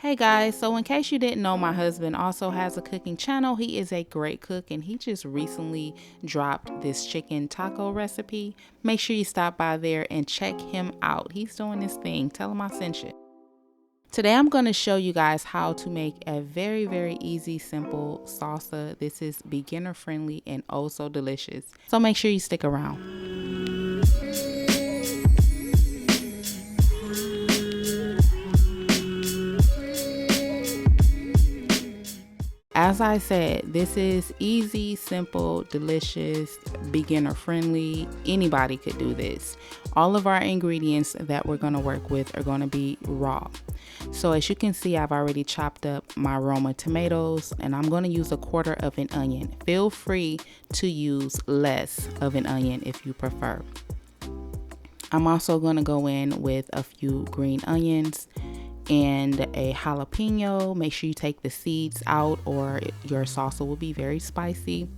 Hey guys, so in case you didn't know, my husband also has a cooking channel. He is a great cook and he just recently dropped this chicken taco recipe. Make sure you stop by there and check him out. He's doing this thing. Tell him I sent you. Today I'm going to show you guys how to make a very easy, simple salsa. This is beginner friendly and oh so delicious. So make sure you stick around. As I said, this is easy, simple, delicious, beginner friendly. Anybody could do this. All of our ingredients that we're going to work with are going to be raw. So as you can see, I've already chopped up my Roma tomatoes and I'm going to use 1/4 of an onion. Feel free to use less of an onion if you prefer. I'm also going to go in with a few green onions and a jalapeno. Make sure you take the seeds out or your salsa will be very spicy.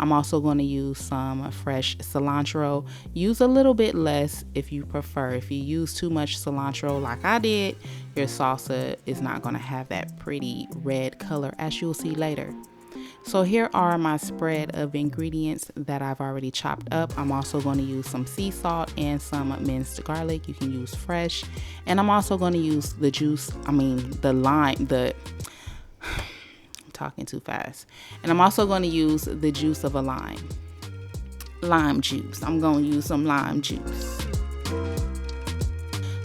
I'm also going to use some fresh cilantro. Use a little bit less if you prefer. If you use too much cilantro like I did, your salsa is not going to have that pretty red color, as you'll see later. So here are my spread of ingredients that I've already chopped up. I'm also going to use some sea salt and some minced garlic. You can use fresh. And I'm also going to use the lime, I'm talking too fast. And I'm also going to use the juice of a lime juice. I'm going to use some lime juice.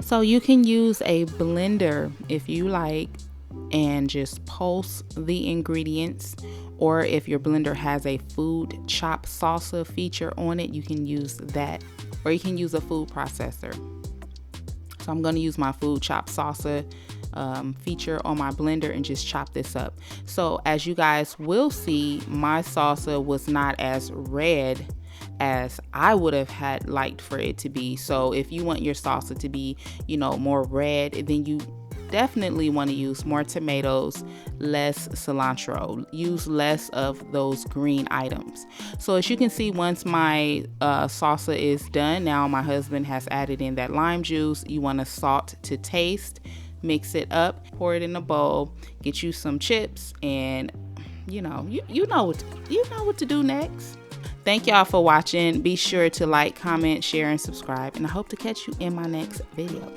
So you can use a blender if you like and just pulse the ingredients, or if your blender has a food chop salsa feature on it, you can use that, or you can use a food processor. So I'm going to use my food chop salsa feature on my blender and just chop this up. So as you guys will see, my salsa was not as red as I would have liked for it to be. So if you want your salsa to be, more red, then you definitely want to use more tomatoes, less cilantro. Use less of those green items. So as you can see, once my salsa is done, now my husband has added in that lime juice. You want to salt to taste, mix it up, pour it in a bowl, get you some chips, and you know what to do next. Thank y'all for watching. Be sure to like, comment, share, and subscribe, and I hope to catch you in my next video.